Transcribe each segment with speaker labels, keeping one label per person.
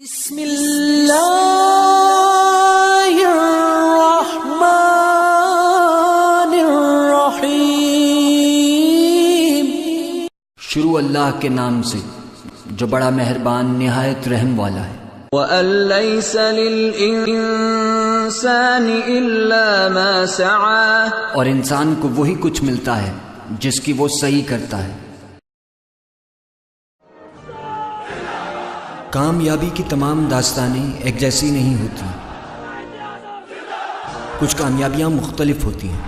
Speaker 1: بسم اللہ الرحمن الرحیم۔
Speaker 2: شروع اللہ کے نام سے جو بڑا مہربان نہایت رحم والا ہے۔
Speaker 3: وَأَن لَّيْسَ لِلْإِنسَانِ إِلَّا مَا سَعَىٰ،
Speaker 2: اور انسان کو وہی کچھ ملتا ہے جس کی وہ صحیح کرتا ہے۔ کامیابی کی تمام داستانیں ایک جیسی نہیں ہوتی، کچھ کامیابیاں مختلف ہوتی ہیں،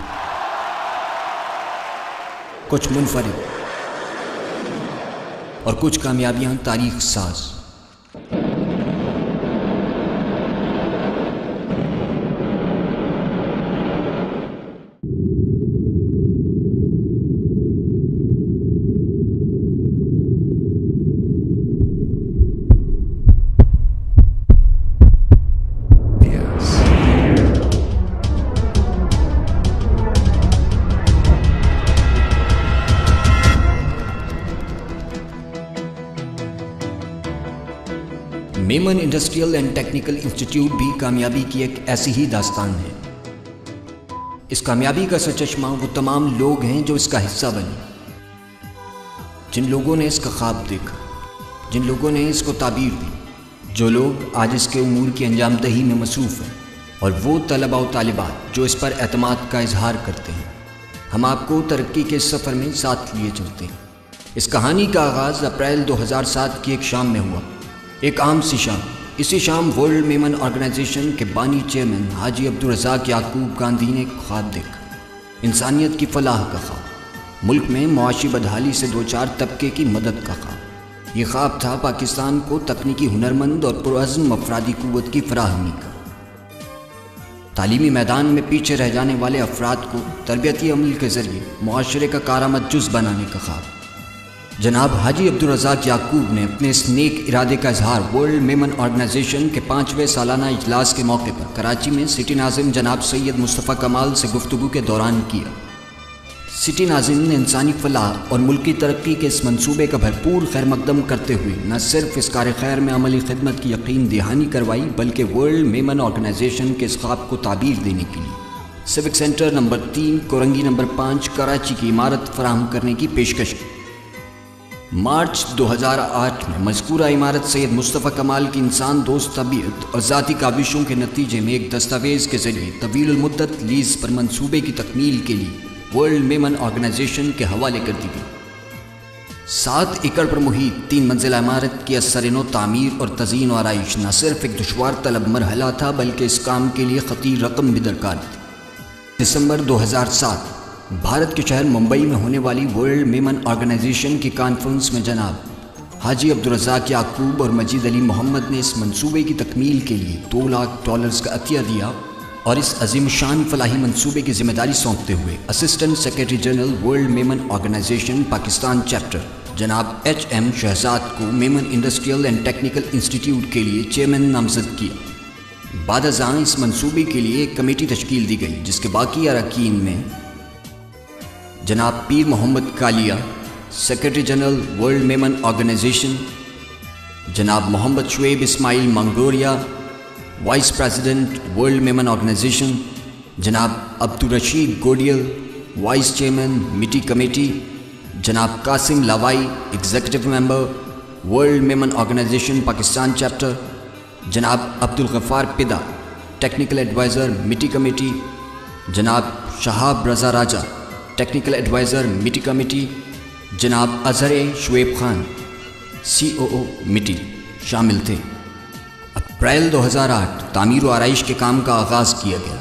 Speaker 2: کچھ منفرد اور کچھ کامیابیاں تاریخ ساز۔ Memon industrial and technical institute بھی کامیابی کی ایک ایسی ہی داستان ہے۔ اس کامیابی کا سرچشمہ وہ تمام لوگ ہیں جو اس کا حصہ بنے، جن لوگوں نے اس کا خواب دیکھا، جن لوگوں نے اس کو تعبیر دی، جو لوگ آج اس کے امور کی انجام دہی میں مصروف ہیں، اور وہ طلباء و طالبات جو اس پر اعتماد کا اظہار کرتے ہیں۔ ہم آپ کو ترقی کے اس سفر میں ساتھ لیے چلتے ہیں۔ اس کہانی کا آغاز اپریل 2007 کی ایک شام میں ہوا، ایک عام سی شام۔ اسی شام ورلڈ میمن آرگنائزیشن کے بانی چیئرمین حاجی عبدالرزاق یعقوب گاندھی نے ایک خواب دیکھا، انسانیت کی فلاح کا خواب، ملک میں معاشی بدحالی سے دوچار طبقے کی مدد کا خواب۔ یہ خواب تھا پاکستان کو تکنیکی ہنرمند اور پرعزم افرادی قوت کی فراہمی کا، تعلیمی میدان میں پیچھے رہ جانے والے افراد کو تربیتی عمل کے ذریعے معاشرے کا کارآمد جز بنانے کا خواب۔ جناب حاجی عبدالرزاق یعقوب نے اپنے اس نیک ارادے کا اظہار ورلڈ میمن آرگنائزیشن کے 5ویں سالانہ اجلاس کے موقع پر کراچی میں سٹی ناظم جناب سید مصطفیٰ کمال سے گفتگو کے دوران کیا۔ سٹی ناظم نے انسانی فلاح اور ملکی ترقی کے اس منصوبے کا بھرپور خیر مقدم کرتے ہوئے نہ صرف اس کار خیر میں عملی خدمت کی یقین دہانی کروائی، بلکہ ورلڈ میمن آرگنائزیشن کے اس خواب کو تعبیر دینے کے لیے civic centre number 3 Korangi number 5 Karachi کی عمارت فراہم کرنے کی پیشکش کی۔ مارچ 2008 میں مذکورہ عمارت سید مصطفیٰ کمال کی انسان دوست طبیعت اور ذاتی کاوشوں کے نتیجے میں ایک دستاویز کے ذریعے طویل المدت لیز پر منصوبے کی تکمیل کے لیے ورلڈ میمن آرگنائزیشن کے حوالے کر دی گئی۔ 7 ایکڑ پر محیط 3 منزلہ عمارت کی اثر نو تعمیر اور تزئین و آرائش نہ صرف ایک دشوار طلب مرحلہ تھا، بلکہ اس کام کے لیے خطیر رقم بھی درکار تھی۔ دسمبر 2007 بھارت کے شہر ممبئی میں ہونے والی ورلڈ میمن آرگنائزیشن کی کانفرنس میں جناب حاجی عبدالرزاق یعقوب اور مجید علی محمد نے اس منصوبے کی تکمیل کے لیے $2 لاکھ کا عطیہ دیا، اور اس عظیم شان فلاحی منصوبے کی ذمہ داری سونپتے ہوئے assistant secretary general world Memon organization Pakistan chapter جناب HM شہزاد کو Memon industrial and technical institute کے لیے چیئرمین نامزد کیا۔ بعد ازاں اس منصوبے کے لیے ایک کمیٹی تشکیل دی گئی، جس کے باقی اراکین میں جناب Pir Muhammad Kalia secretary general world Memon organisation, جناب Muhammad Shoaib Ismail Mangoria vice president world Memon organisation, جناب Abdul Rashid Godil vice chairman MITI committee, جناب Qasim Lawai executive member world Memon organization Pakistan chapter, جناب Abdul Ghaffar Padda technical adviser MITI committee, جناب Shahab Raza Raja technical adviser MITI committee, جناب اظہر شعیب خان COO میٹی شامل تھے۔ اپریل 2008 تعمیر و آرائش کے کام کا آغاز کیا گیا۔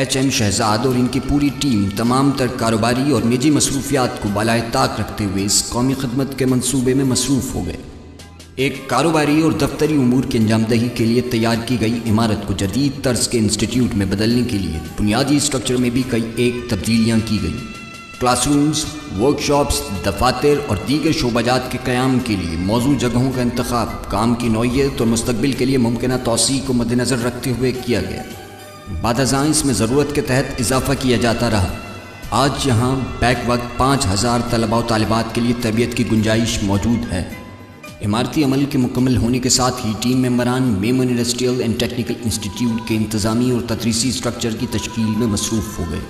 Speaker 2: HM شہزاد اور ان کی پوری ٹیم تمام تر کاروباری اور نجی مصروفیات کو بالائے طاق رکھتے ہوئے اس قومی خدمت کے منصوبے میں مصروف ہو گئے۔ ایک کاروباری اور دفتری امور کی انجام دہی کے لیے تیار کی گئی عمارت کو جدید طرز کے انسٹیٹیوٹ میں بدلنے کے لیے بنیادی اسٹرکچر میں بھی کئی ایک تبدیلیاں کی گئیں۔ کلاس رومز، ورک شاپس، دفاتر اور دیگر شعبہ جات کے قیام کے لیے موزوں جگہوں کا انتخاب کام کی نوعیت اور مستقبل کے لیے ممکنہ توسیع کو مد نظر رکھتے ہوئے کیا گیا۔ بعد ازاں اس میں ضرورت کے تحت اضافہ کیا جاتا رہا۔ آج یہاں بیک وقت 5000 طلباء و طالبات کے لیے تربیت کی گنجائش موجود ہے۔ عمارتی عمل کے مکمل ہونے کے ساتھ ہی ٹیم ممبران Memon industrial and technical institute کے انتظامی اور تدریسی اسٹرکچر کی تشکیل میں مصروف ہو گئے۔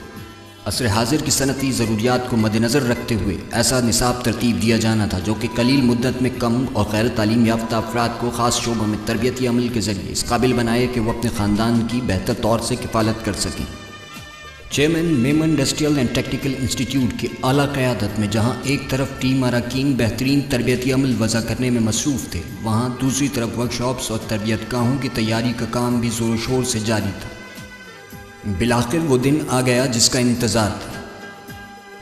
Speaker 2: عصر حاضر کی صنعتی ضروریات کو مد نظر رکھتے ہوئے ایسا نصاب ترتیب دیا جانا تھا جو کہ قلیل مدت میں کم اور غیر تعلیم یافتہ افراد کو خاص شعبوں میں تربیتی عمل کے ذریعے اس قابل بنائے کہ وہ اپنے خاندان کی بہتر طور سے کفالت کر سکیں۔ Chairman Memon industrial and technical institute کی اعلیٰ قیادت میں جہاں ایک طرف ٹیم اراکین بہترین تربیتی عمل وضع کرنے میں مصروف تھے، وہاں دوسری طرف ورکشاپس اور تربیت گاہوں کی تیاری کا کام بھی زور و شور سے جاری تھا۔ بالآخر وہ دن آ گیا جس کا انتظار تھا۔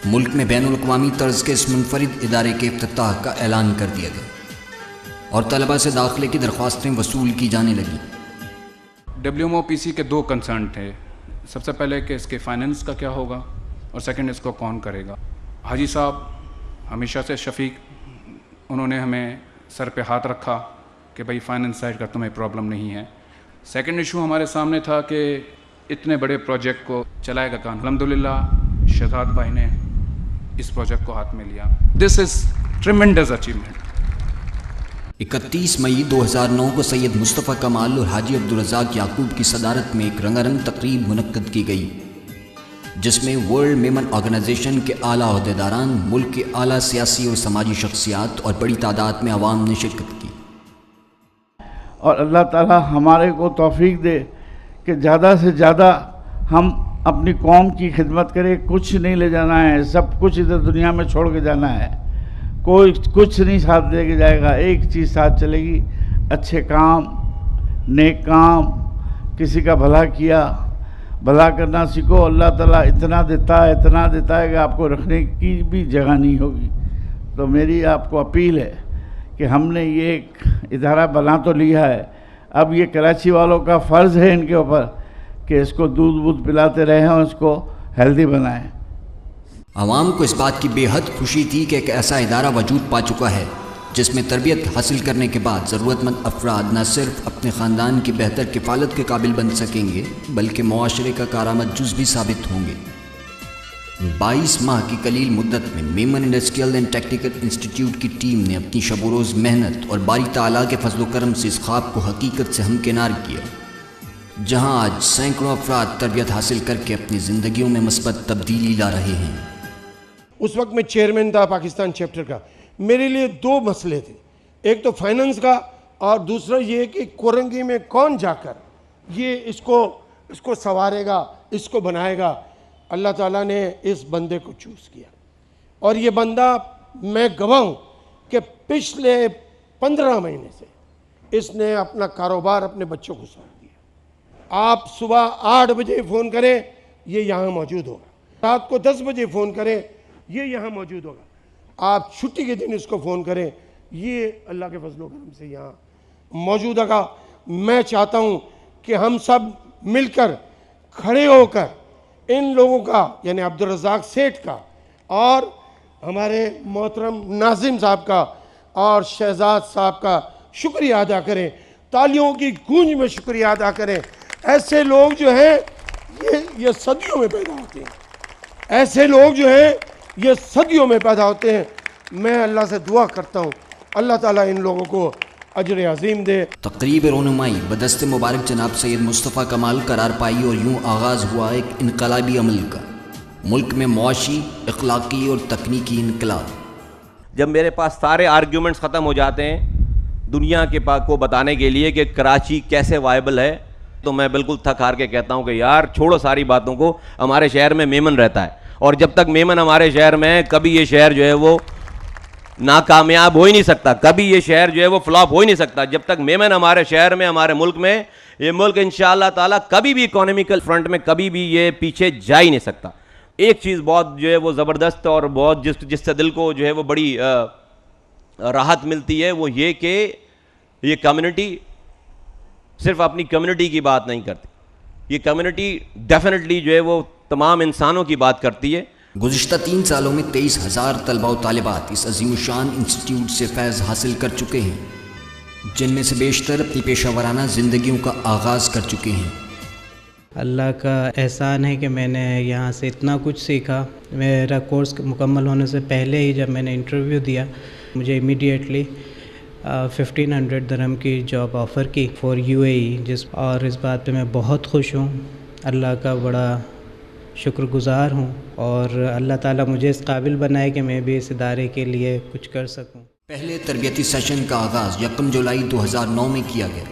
Speaker 2: ملک میں بین الاقوامی طرز کے اس منفرد ادارے کے افتتاح کا اعلان کر دیا گیا اور طلباء سے داخلے کی درخواستیں وصول کی جانے لگیں۔
Speaker 4: WMOPC کے 2 کنسرن تھے۔ سب سے پہلے کہ اس کے فائننس کا کیا ہوگا، اور سیکنڈ اس کو کون کرے گا۔ حاجی صاحب ہمیشہ سے شفیق، انہوں نے ہمیں سر پہ ہاتھ رکھا کہ بھائی فائننس سائڈ کا تمہیں پرابلم نہیں ہے۔ سیکنڈ ایشو ہمارے سامنے تھا کہ اتنے بڑے پروجیکٹ کو چلائے گا کون۔ الحمدللہ شہزاد بھائی نے اس پروجیکٹ کو ہاتھ میں لیا۔ دس از ٹریمنڈس اچیومنٹ۔
Speaker 2: 31 مئی 2009 کو سید مصطفیٰ کمال اور حاجی عبدالرزاق یعقوب کی صدارت میں ایک رنگا رنگ تقریب منعقد کی گئی، جس میں ورلڈ میمن آرگنائزیشن کے اعلیٰ عہدیداران، ملک کے اعلیٰ سیاسی اور سماجی شخصیات اور بڑی تعداد میں عوام نے شرکت کی۔
Speaker 5: اور اللہ تعالی ہمارے کو توفیق دے کہ زیادہ سے زیادہ ہم اپنی قوم کی خدمت کریں۔ کچھ نہیں لے جانا ہے، سب کچھ ادھر دنیا میں چھوڑ کے جانا ہے، کوئی کچھ نہیں ساتھ لے کے جائے گا، ایک چیز ساتھ چلے گی، اچھے کام، نیک کام، کسی کا بھلا کیا، بھلا کرنا سیکھو۔ اللہ تعالیٰ اتنا دیتا ہے کہ آپ کو رکھنے کی بھی جگہ نہیں ہوگی۔ تو میری آپ کو اپیل ہے کہ ہم نے یہ ایک ادارہ بنا تو لیا ہے، اب یہ کراچی والوں کا فرض ہے ان کے اوپر کہ اس کو دودھ پلاتے رہیں اور اس کو ہیلدی بنائیں۔
Speaker 2: عوام کو اس بات کی بے حد خوشی تھی کہ ایک ایسا ادارہ وجود پا چکا ہے جس میں تربیت حاصل کرنے کے بعد ضرورت مند افراد نہ صرف اپنے خاندان کی بہتر کفالت کے قابل بن سکیں گے بلکہ معاشرے کا کارآمد جز بھی ثابت ہوں گے۔ 22 ماہ کی قلیل مدت میں Memon industrial and technical institute کی ٹیم نے اپنی شب و روز محنت اور باری تعالیٰ کے فضل و کرم سے اس خواب کو حقیقت سے ہمکنار کیا، جہاں آج سینکڑوں افراد تربیت حاصل کر کے اپنی زندگیوں میں مثبت تبدیلی لا رہے ہیں۔
Speaker 6: اس وقت میں چیئرمین تھا پاکستان چیپٹر کا۔ میرے لیے 2 مسئلے تھے، ایک تو فائننس کا اور دوسرا یہ کہ کورنگی میں کون جا کر یہ اس کو سنوارے گا، اس کو بنائے گا۔ اللہ تعالیٰ نے اس بندے کو چوز کیا، اور یہ بندہ میں گواہ ہوں کہ پچھلے 15 مہینے سے اس نے اپنا کاروبار اپنے بچوں کو سونپ دیا۔ آپ صبح 8 بجے فون کریں یہ یہاں موجود ہوگا، رات کو 10 بجے فون کریں یہ یہاں موجود ہوگا، آپ چھٹی کے دن اس کو فون کریں یہ اللہ کے فضل و کرم سے یہاں موجود ہوگا۔ میں چاہتا ہوں کہ ہم سب مل کر کھڑے ہو کر ان لوگوں کا، یعنی عبدالرزاق سیٹھ کا اور ہمارے محترم ناظم صاحب کا اور شہزاد صاحب کا شکریہ ادا کریں، تالیوں کی گونج میں شکریہ ادا کریں۔ ایسے لوگ جو ہیں یہ صدیوں میں پیدا ہوتے ہیں، ایسے لوگ جو ہیں یہ صدیوں میں پیدا ہوتے ہیں۔ میں اللہ سے دعا کرتا ہوں اللہ تعالیٰ ان لوگوں کو اجر عظیم دے۔
Speaker 2: تقریب رونمائی بدست مبارک جناب سید مصطفیٰ کمال قرار پائی اور یوں آغاز ہوا ایک انقلابی عمل کا، ملک میں معاشی، اخلاقی اور تکنیکی انقلاب۔
Speaker 7: جب میرے پاس سارے آرگیومنٹس ختم ہو جاتے ہیں دنیا کے پاک کو بتانے کے لیے کہ کراچی کیسے وائبل ہے، تو میں بالکل تھک ہار کے کہتا ہوں کہ یار چھوڑو ساری باتوں کو، ہمارے شہر میں میمن رہتا ہے، اور جب تک میمن ہمارے شہر میں ہے کبھی یہ شہر جو ہے وہ ناکامیاب ہو ہی نہیں سکتا، کبھی یہ شہر جو ہے وہ فلاپ ہو ہی نہیں سکتا۔ جب تک میمن ہمارے شہر میں، ہمارے ملک میں، یہ ملک انشاءاللہ تعالیٰ کبھی بھی اکانومیکل فرنٹ میں کبھی بھی یہ پیچھے جا ہی نہیں سکتا۔ ایک چیز بہت جو ہے وہ زبردست اور بہت جس سے دل کو جو ہے وہ بڑی راحت ملتی ہے، وہ یہ کہ یہ کمیونٹی صرف اپنی کمیونٹی کی بات نہیں کرتی، یہ کمیونٹی ڈیفینیٹلی جو ہے وہ تمام انسانوں کی بات کرتی ہے۔
Speaker 2: گزشتہ 3 سالوں میں 23,000 طلباء و طالبات اس عظیم الشان انسٹیٹیوٹ سے فیض حاصل کر چکے ہیں، جن میں سے بیشتر اپنی پیشہ ورانہ زندگیوں کا آغاز کر چکے ہیں۔
Speaker 8: اللہ کا احسان ہے کہ میں نے یہاں سے اتنا کچھ سیکھا۔ میرا کورس مکمل ہونے سے پہلے ہی جب میں نے انٹرویو دیا، مجھے امیڈیٹلی 1500 درہم کی جاب آفر کی فار UAE، اور اس بات پہ میں بہت خوش ہوں، اللہ کا بڑا شکر گزار ہوں، اور اللہ تعالیٰ مجھے اس قابل بنائے کہ میں بھی اس ادارے کے لیے کچھ کر سکوں۔
Speaker 2: پہلے تربیتی سیشن کا آغاز 1 جولائی 2009 میں کیا گیا۔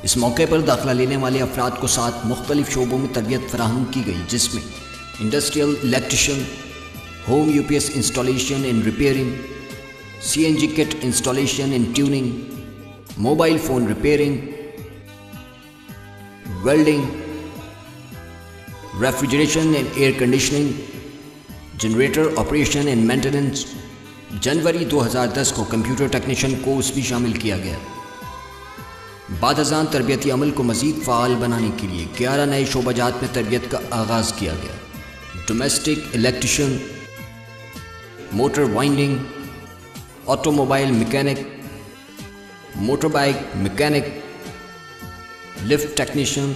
Speaker 2: اس موقع پر داخلہ لینے والے افراد کو 7 مختلف شعبوں میں تربیت فراہم کی گئی، جس میں industrial electrician, home UPS installation and repairing, CNG kit installation and tuning, mobile phone repairing, welding, refrigeration and air conditioning, generator operation and maintenance. جنوری 2010 کو کمپیوٹر ٹیکنیشین کورس بھی شامل کیا گیا۔ بعد ازاں تربیتی عمل کو مزید فعال بنانے کے لیے 11 نئے شعبہ جات میں تربیت کا آغاز کیا گیا۔ Domestic electrician, motor winding, automobile mechanic, motor bike mechanic, lift technician,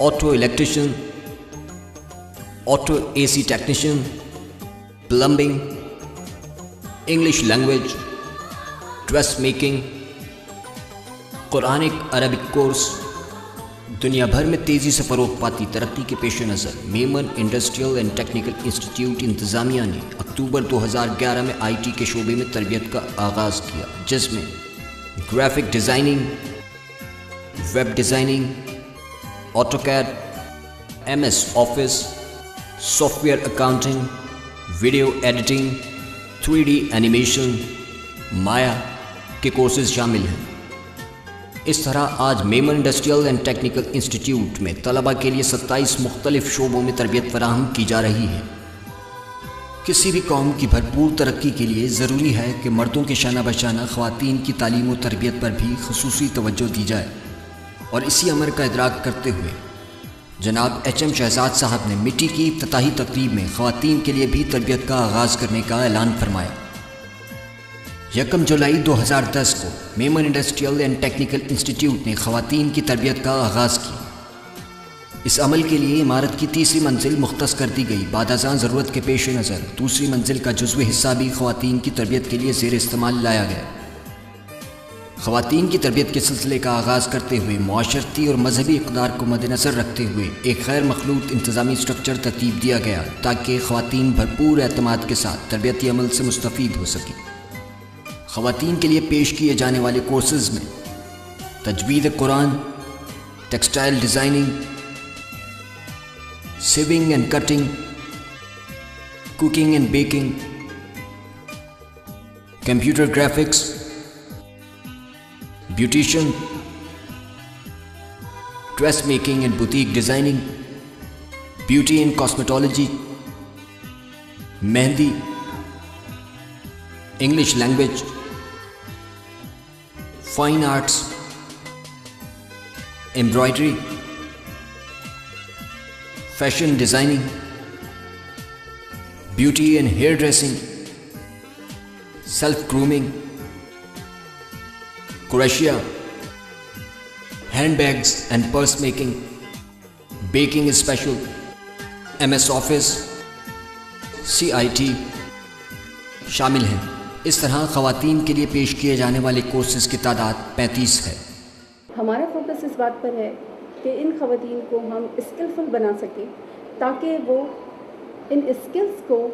Speaker 2: auto electrician, auto AC technician, plumbing, English language, dress making, Quranic Arabic course. دنیا بھر میں تیزی سے فروغ پاتی ترقی کے پیش نظر Memon industrial and technical institute انتظامیہ نے اکتوبر 2011 میں IT کے شعبے میں تربیت کا آغاز کیا، جس میں graphic designing, web designing, AutoCAD، MS office, software accounting, video editing, 3D animation, Maya کے کورسز شامل ہیں۔ اس طرح آج Memon industrial and technical institute میں طلباء کے لیے 27 مختلف شعبوں میں تربیت فراہم کی جا رہی ہے۔ کسی بھی قوم کی بھرپور ترقی کے لیے ضروری ہے کہ مردوں کے شانہ بشانہ خواتین کی تعلیم و تربیت پر بھی خصوصی توجہ دی جائے، اور اسی امر کا ادراک کرتے ہوئے جناب HM شہزاد صاحب نے مٹی کی افتتاحی تقریب میں خواتین کے لیے بھی تربیت کا آغاز کرنے کا اعلان فرمایا۔ 1 جولائی 2010 کو Memon industrial and technical institute نے خواتین کی تربیت کا آغاز کیا۔ اس عمل کے لیے عمارت کی 3ری منزل مختص کر دی گئی۔ بعد ازاں ضرورت کے پیش نظر 2ری منزل کا جزوی حصہ بھی خواتین کی تربیت کے لیے زیر استعمال لایا گیا۔ خواتین کی تربیت کے سلسلے کا آغاز کرتے ہوئے معاشرتی اور مذہبی اقدار کو مد نظر رکھتے ہوئے ایک غیر مخلوط انتظامی اسٹرکچر ترتیب دیا گیا تاکہ خواتین بھرپور اعتماد کے ساتھ تربیتی عمل سے مستفید ہو سکیں۔ خواتین کے لیے پیش کیے جانے والے کورسز میں تجوید قرآن، textile designing, sewing and cutting, cooking and baking, computer graphics, beautician, dress making and boutique designing, beauty and cosmetology, mehndi, English language, fine arts, embroidery, fashion designing, beauty and hair dressing, self grooming, crochet, hand bags and purse making, baking special, MS office, CIT شامل ہیں۔ اس طرح خواتین کے لیے پیش کیے جانے والے کورسز کی تعداد 35 ہے۔
Speaker 9: ہمارا فوکس اس بات پر ہے کہ ان خواتین کو ہم اسکلفل بنا سکیں تاکہ وہ ان اسکلز کو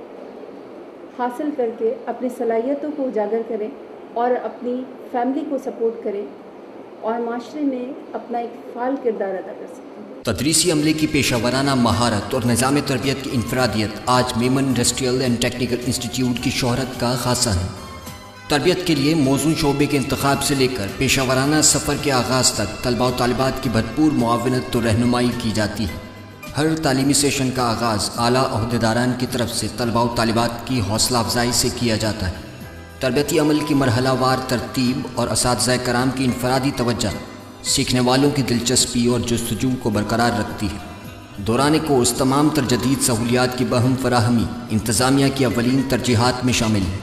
Speaker 9: حاصل کر کے اپنی صلاحیتوں کو اجاگر کریں اور اپنی فیملی کو سپورٹ کریں اور معاشرے میں اپنا ایک فعال کردار ادا کر سکیں۔
Speaker 2: تدریسی عملے کی پیشہ ورانہ مہارت اور نظام تربیت کی انفرادیت آج Memon industrial and technical institute کی شہرت کا خاصہ ہے۔ تربیت کے لیے موزوں شعبے کے انتخاب سے لے کر پیشہ ورانہ سفر کے آغاز تک طلباء و طالبات کی بھرپور معاونت و رہنمائی کی جاتی ہے۔ ہر تعلیمی سیشن کا آغاز اعلیٰ عہدیداران کی طرف سے طلباء و طالبات کی حوصلہ افزائی سے کیا جاتا ہے۔ تربیتی عمل کی مرحلہ وار ترتیب اور اساتذہ کرام کی انفرادی توجہ سیکھنے والوں کی دلچسپی اور جستجو کو برقرار رکھتی ہے۔ دوران کورس تمام تر جدید سہولیات کی باہم فراہمی انتظامیہ کی اولین ترجیحات میں شامل ہے۔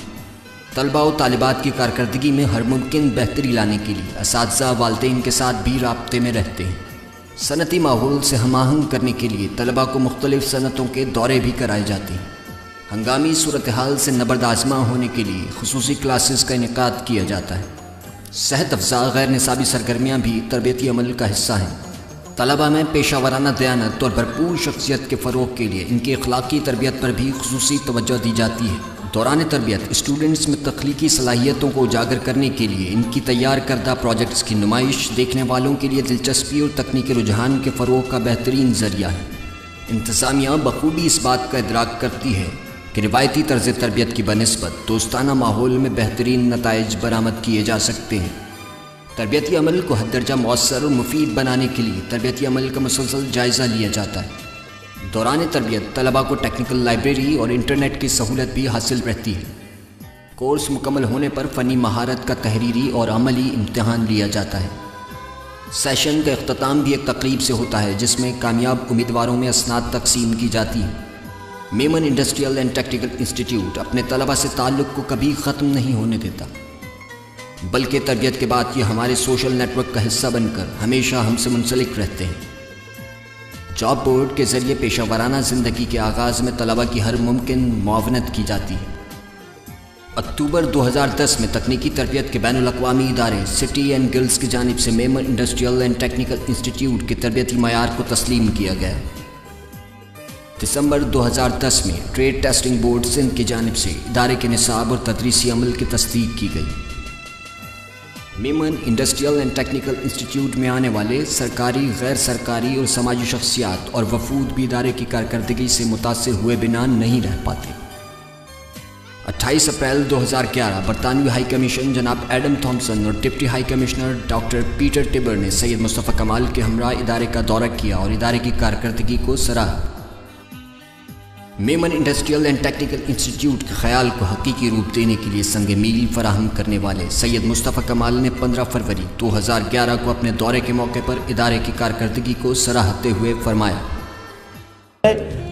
Speaker 2: طلباء و طالبات کی کارکردگی میں ہر ممکن بہتری لانے کے لیے اساتذہ والدین کے ساتھ بھی رابطے میں رہتے ہیں۔ صنعتی ماحول سے ہم آہنگ کرنے کے لیے طلباء کو مختلف صنعتوں کے دورے بھی کرائے جاتے ہیں۔ ہنگامی صورتحال سے نبرد آزما ہونے کے لیے خصوصی کلاسز کا انعقاد کیا جاتا ہے۔ صحت افزا غیر نصابی سرگرمیاں بھی تربیتی عمل کا حصہ ہیں۔ طلباء میں پیشہ ورانہ دیانت اور بھرپور شخصیت کے فروغ کے لیے ان کی اخلاقی تربیت پر بھی خصوصی توجہ دی جاتی ہے۔ دوران تربیت اسٹوڈنٹس میں تخلیقی صلاحیتوں کو اجاگر کرنے کے لیے ان کی تیار کردہ پروجیکٹس کی نمائش دیکھنے والوں کے لیے دلچسپی اور تکنیکی رجحان کے فروغ کا بہترین ذریعہ ہے۔ انتظامیہ بخوبی اس بات کا ادراک کرتی ہے کہ روایتی طرز تربیت کی بنسبت دوستانہ ماحول میں بہترین نتائج برآمد کیے جا سکتے ہیں۔ تربیتی عمل کو حد درجہ مؤثر اور مفید بنانے کے لیے تربیتی عمل کا مسلسل جائزہ لیا جاتا ہے۔ دوران تربیت طلباء کو ٹیکنیکل لائبریری اور انٹرنیٹ کی سہولت بھی حاصل رہتی ہے۔ کورس مکمل ہونے پر فنی مہارت کا تحریری اور عملی امتحان لیا جاتا ہے۔ سیشن کا اختتام بھی ایک تقریب سے ہوتا ہے جس میں کامیاب امیدواروں میں اسناد تقسیم کی جاتی ہے۔ Memon industrial and technical institute اپنے طلباء سے تعلق کو کبھی ختم نہیں ہونے دیتا، بلکہ تربیت کے بعد یہ ہمارے سوشل نیٹ ورک کا حصہ بن کر ہمیشہ ہم سے منسلک رہتے ہیں۔ جاب بورڈ کے ذریعے پیشہ ورانہ زندگی کے آغاز میں طلباء کی ہر ممکن معاونت کی جاتی ہے۔ اکتوبر 2010 میں تکنیکی تربیت کے بین الاقوامی ادارے سٹی اینڈ گلڈز کی جانب سے Memon industrial and technical institute کے تربیتی معیار کو تسلیم کیا گیا۔ دسمبر 2010 میں ٹریڈ ٹیسٹنگ بورڈ سندھ کی جانب سے ادارے کے نصاب اور تدریسی عمل کی تصدیق کی گئی۔ Memon industrial and technical institute میں آنے والے سرکاری، غیر سرکاری اور سماجی شخصیات اور وفود بھی ادارے کی کارکردگی سے متاثر ہوئے بنا نہیں رہ پاتے۔ 28 اپریل 2011 برطانوی ہائی کمیشن جناب ایڈم تھامسن اور deputy high commissioner doctor Peter Tibber نے سید مصطفیٰ کمال کے ہمراہ ادارے کا دورہ کیا اور ادارے کی کارکردگی کو سراہا۔ Memon industrial and technical institute کے خیال کو حقیقی روپ دینے کے لیے سنگ میل فراہم کرنے والے سید مصطفیٰ کمال نے 15 فروری 2011 کو اپنے دورے کے موقع پر ادارے کی کارکردگی کو سراہتے ہوئے فرمایا،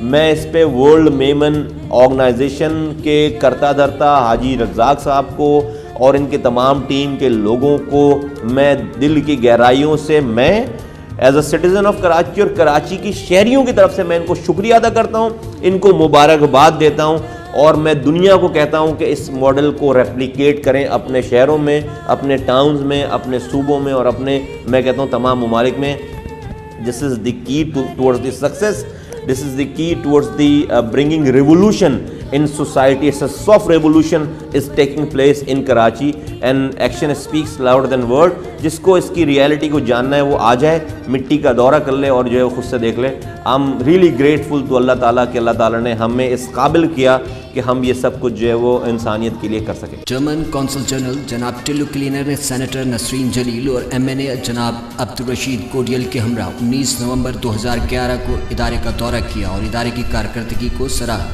Speaker 7: میں اس پہ ورلڈ میمن آرگنائزیشن کے کرتا دھرتا حاجی رزاق صاحب کو اور ان کے تمام ٹیم کے لوگوں کو میں دل کی گہرائیوں سے میں as a citizen of Karachi اور کراچی کی شہریوں کی طرف سے میں ان کو شکریہ ادا کرتا ہوں، ان کو مبارکباد دیتا ہوں، اور میں دنیا کو کہتا ہوں کہ اس ماڈل کو ریپلیکیٹ کریں اپنے شہروں میں، اپنے ٹاؤنز میں، اپنے صوبوں میں اور اپنے میں کہتا ہوں تمام ممالک میں۔ دس از دی کی towards the success, this is the key towards the bringing revolution in society. It's a soft revolution is taking place in Karachi and action speaks louder than word. جس کو اس کی ریالٹی کو جاننا ہے وہ آ جائے، مٹی کا دورہ کر لے اور جو ہے خود سے دیکھ لے۔ I'm really grateful to اللہ تعالیٰ کہ اللہ تعالیٰ نے ہمیں اس قابل کیا کہ ہم یہ سب کچھ جو ہے وہ انسانیت کے لیے کر سکیں۔
Speaker 2: جرمن کونسل جنرل جناب ٹلو کلینر نے سینیٹر نسرین جلیل اور MNA جناب عبدالرشید کوڈیل کے ہمراہ 19 نومبر 2011 کو ادارے کا دورہ کیا اور ادارے کی کارکردگی کو سراہا۔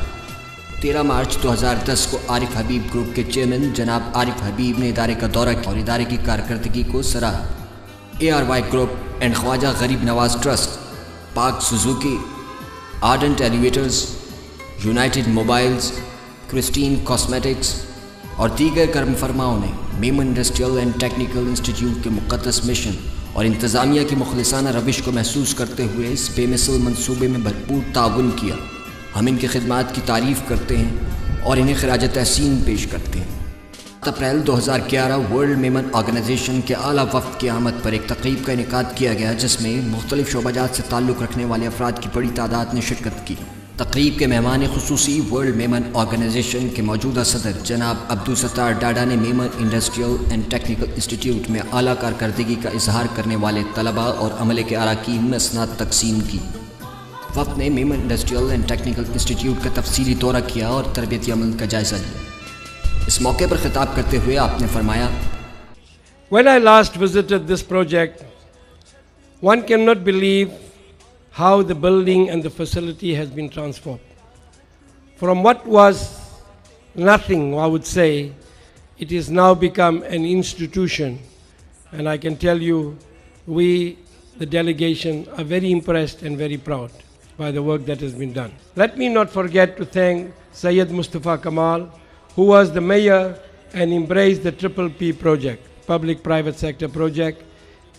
Speaker 2: 13 مارچ 2010 کو عارف حبیب گروپ کے چیئرمین جناب عارف حبیب نے ادارے کا دورہ کیا اور ادارے کی کارکردگی کو سراہا۔ ARY group and Khwaja Gharib Nawaz trust, Pak Suzuki, Ardent elevators, United mobiles, Christine cosmetics اور دیگر کرم فرماؤں نے Memon industrial and technical institute کے مقدس مشن اور انتظامیہ کی مخلصانہ روش کو محسوس کرتے ہوئے اس بے مثل منصوبے میں بھرپور تعاون کیا۔ ہم ان کی خدمات کی تعریف کرتے ہیں اور انہیں خراج تحسین پیش کرتے ہیں۔ 7 اپریل 2011 ورلڈ میمن آرگنائزیشن کے اعلیٰ وفد کی آمد پر ایک تقریب کا انعقاد کیا گیا جس میں مختلف شعبہ جات سے تعلق رکھنے والے افراد کی بڑی تعداد نے شرکت کی۔ تقریب کے مہمان خصوصی ورلڈ میمن آرگنائزیشن کے موجودہ صدر جناب عبدالستار ڈاڈا نے Memon industrial and technical institute میں اعلیٰ کارکردگی کا اظہار کرنے والے طلباء اور عملے کے اراکین میں اسناد تقسیم کی۔ وفد نے Memon industrial and technical institute کا تفصیلی دورہ کیا اور تربیتی عمل کا جائزہ لیا۔ اس موقع پر خطاب کرتے ہوئے آپ نے فرمایا،
Speaker 6: When I last visited this project, one cannot believe how the building and the facility has been transformed. From what was nothing, I would say, it has now become an institution. And I can tell you, we, the delegation, are very impressed and very proud by the work that has been done. Let me not forget to thank Syed Mustafa Kamal, who was the mayor and embraced the Triple P project, public-private sector project,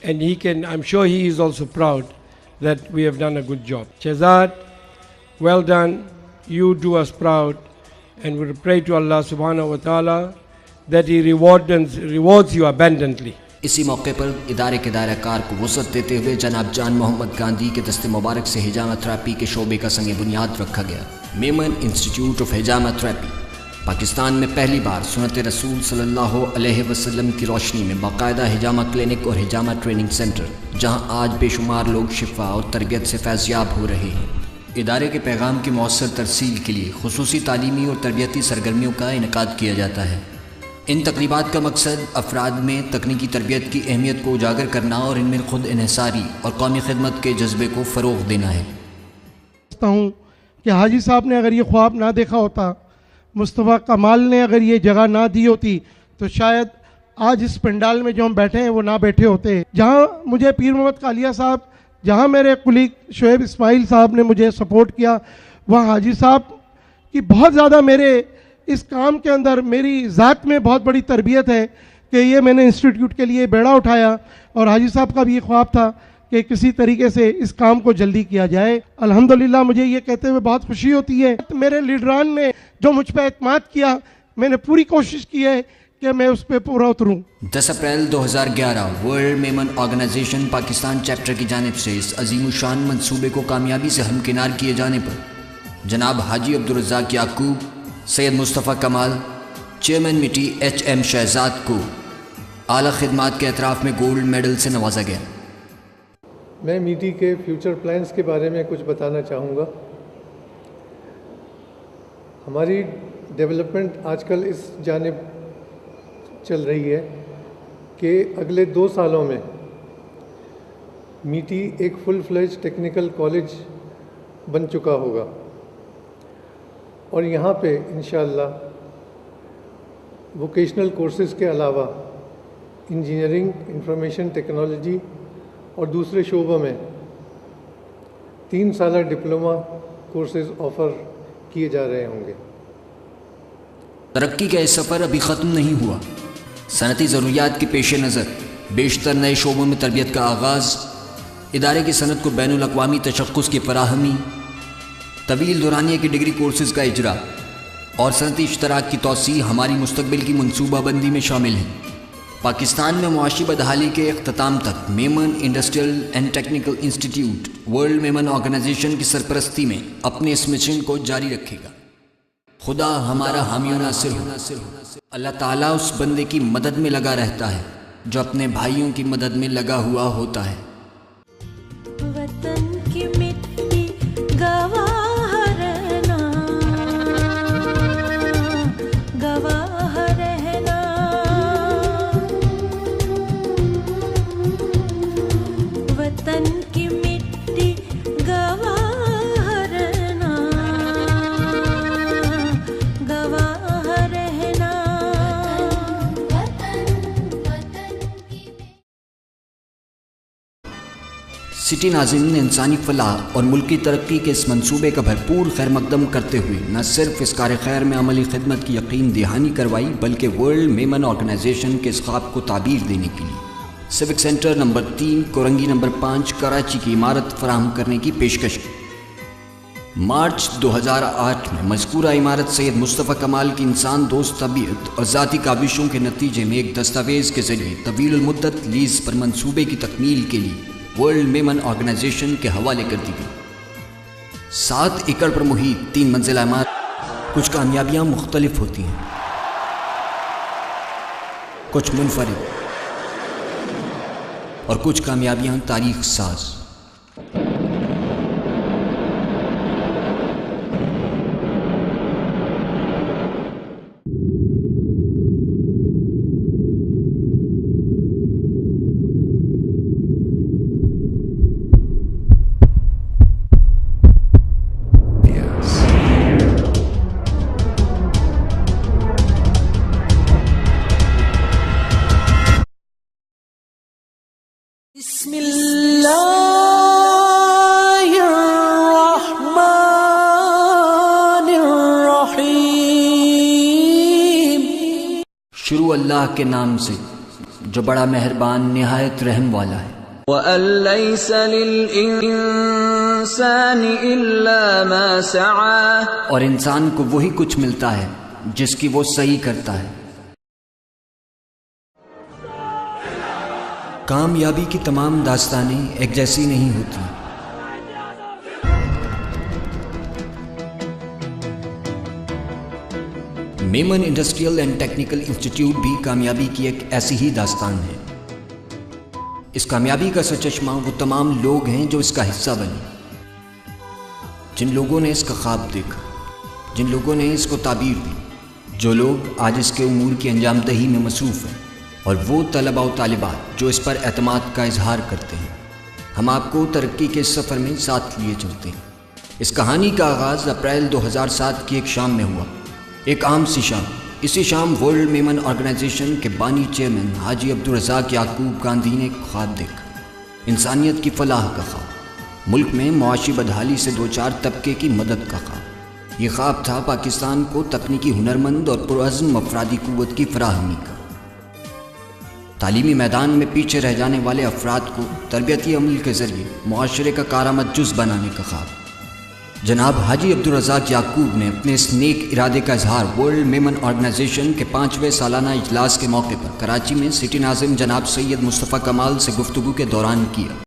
Speaker 6: and I'm sure he is also proud that we have done a good job. Shehzad, well done, you do us proud, And we pray to Allah subhanahu wa ta'ala that He rewards you abundantly.
Speaker 2: اسی موقع پر ادارے کے دائرہ کار کو وسعت دیتے ہوئے جناب جان محمد گاندھی کے دست مبارک سے ہجامہ تھراپی کے شعبے کا سنگ بنیاد رکھا گیا۔ میمن انسٹیٹیوٹ آف ہجامہ تھراپی پاکستان میں پہلی بار سنت رسول صلی اللہ علیہ وسلم کی روشنی میں باقاعدہ ہجامہ کلینک اور ہجامہ ٹریننگ سینٹر، جہاں آج بے شمار لوگ شفا اور تربیت سے فیضیاب ہو رہے ہیں۔ ادارے کے پیغام کی مؤثر ترسیل کے لیے خصوصی تعلیمی اور تربیتی سرگرمیوں کا انعقاد کیا جاتا ہے۔ ان تقریبات کا مقصد افراد میں تکنیکی تربیت کی اہمیت کو اجاگر کرنا اور ان میں خود انحصاری اور قومی خدمت کے جذبے کو فروغ دینا ہے۔
Speaker 6: ہوں کہ حاجی صاحب نے اگر یہ خواب نہ دیکھا ہوتا، مصطفیٰ کمال نے اگر یہ جگہ نہ دی ہوتی، تو شاید آج اس پنڈال میں جو ہم بیٹھے ہیں وہ نہ بیٹھے ہوتے۔ جہاں مجھے پیر محمد کالیا صاحب، جہاں میرے کلیگ شعیب اسماعیل صاحب نے مجھے سپورٹ کیا، وہاں حاجی صاحب کی بہت زیادہ میرے اس کام کے اندر میری ذات میں بہت بڑی تربیت ہے کہ یہ میں نے انسٹیٹیوٹ کے لیے بیڑا اٹھایا، اور حاجی صاحب کا بھی یہ خواب تھا کہ کسی طریقے سے اس کام کو جلدی کیا جائے۔ الحمدللہ مجھے یہ کہتے ہوئے بہت خوشی ہوتی ہے، میرے لیڈران نے جو مجھ پہ اعتماد کیا، میں نے پوری کوشش کی ہے کہ میں اس پہ پورا اتروں۔
Speaker 2: 10 April 2011 world Memon organization Pakistan chapter کی جانب سے اس عظیم الشان منصوبے کو کامیابی سے ہمکنار کیے جانے پر جناب حاجی عبدالرزاق یعقوب، سید مصطفیٰ کمال، چیئرمین میٹی ایچ ایم شہزاد کو اعلیٰ خدمات کے اعتراف میں گولڈ میڈل سے نوازا گیا۔
Speaker 10: میں میٹی کے فیوچر پلانز کے بارے میں کچھ بتانا چاہوں گا۔ ہماری ڈیولپمنٹ آج کل اس جانب چل رہی ہے کہ اگلے 2 سالوں میں میٹی ایک فل فلیج ٹیکنیکل کالج بن چکا ہوگا، اور یہاں پہ انشاءاللہ ووکیشنل کورسز کے علاوہ انجینئرنگ، انفارمیشن ٹیکنالوجی اور دوسرے شعبوں میں 3 سالہ ڈپلومہ کورسز آفر کیے جا رہے ہوں گے۔
Speaker 2: ترقی کا یہ سفر ابھی ختم نہیں ہوا۔ صنعتی ضروریات کے پیش نظر بیشتر نئے شعبوں میں تربیت کا آغاز، ادارے کی صنعت کو بین الاقوامی تشخص کی فراہمی، طویل دورانیہ کی ڈگری کورسز کا اجرا اور صنعتی اشتراک کی توسیع ہماری مستقبل کی منصوبہ بندی میں شامل ہیں۔ پاکستان میں معاشی بدحالی کے اختتام تک Memon industrial and technical institute world Memon organization کی سرپرستی میں اپنے اس مشن کو جاری رکھے گا۔ خدا ہمارا حامی و ناصر ہو۔ اللہ تعالیٰ اس بندے کی مدد میں لگا رہتا ہے جو اپنے بھائیوں کی مدد میں لگا ہوا ہوتا ہے۔
Speaker 11: وطن کی مٹی گواہ رہنا، گواہ رہنا، وطن کی مٹی گواہ رہنا، گواہ رہنا۔
Speaker 2: سٹی ناظرین نے انسانی فلاح اور ملکی ترقی کے اس منصوبے کا بھرپور خیر مقدم کرتے ہوئے نہ صرف اس کار خیر میں عملی خدمت کی یقین دہانی کروائی، بلکہ ورلڈ میمن آرگنائزیشن کے اس خواب کو تعبیر دینے کے لیے civic centre number 3 Korangi number 5 Karachi کی عمارت فراہم کرنے کی پیشکش کی۔ مارچ 2008 میں مذکورہ عمارت سید مصطفیٰ کمال کی انسان دوست طبیعت اور ذاتی کاوشوں کے نتیجے میں ایک دستاویز کے ذریعے طویل المدت لیز پر منصوبے کی تکمیل کے لیے ورلڈ میمن آرگنائزیشن کے حوالے کر دی گئی۔ 7 ایکڑ پر محیط 3 منزلہ عمارت۔ کچھ کامیابیاں مختلف ہوتی ہیں، کچھ منفرد اور کچھ کامیابیاں تاریخ ساز۔
Speaker 1: بسم اللہ الرحمن الرحیم۔
Speaker 2: شروع اللہ کے نام سے جو بڑا مہربان نہایت رحم والا ہے۔
Speaker 3: وَأَن لَّيْسَ لِلْإِنسَانِ للإنسان إلا ما سعى
Speaker 2: اور انسان کو وہی کچھ ملتا ہے جس کی وہ صحیح کرتا ہے۔ کامیابی کی تمام داستانیں ایک جیسی نہیں ہوتی۔ Memon industrial and technical institute بھی کامیابی کی ایک ایسی ہی داستان ہے۔ اس کامیابی کا سرچشمہ وہ تمام لوگ ہیں جو اس کا حصہ بنے، جن لوگوں نے اس کا خواب دیکھا، جن لوگوں نے اس کو تعبیر دی، جو لوگ آج اس کے امور کی انجام دہی میں مصروف ہیں، اور وہ طلباء و طالبات جو اس پر اعتماد کا اظہار کرتے ہیں۔ ہم آپ کو ترقی کے اس سفر میں ساتھ لیے چلتے ہیں۔ اس کہانی کا آغاز اپریل 2007 کی ایک شام میں ہوا، ایک عام سی شام۔ اسی شام ورلڈ میمن آرگنائزیشن کے بانی چیئرمین حاجی عبدالرزاق یعقوب گاندھی نے ایک خواب دیکھا، انسانیت کی فلاح کا خواب، ملک میں معاشی بدحالی سے دوچار طبقے کی مدد کا خواب۔ یہ خواب تھا پاکستان کو تکنیکی ہنرمند اور پرعزم افرادی قوت کی فراہمی کا، تعلیمی میدان میں پیچھے رہ جانے والے افراد کو تربیتی عمل کے ذریعے معاشرے کا کارآمد جز بنانے کا خواب۔ جناب حاجی عبدالرزاق یعقوب نے اپنے اس نیک ارادے کا اظہار ورلڈ میمن آرگنائزیشن کے 5ویں سالانہ اجلاس کے موقع پر کراچی میں سٹی ناظم جناب سید مصطفیٰ کمال سے گفتگو کے دوران کیا۔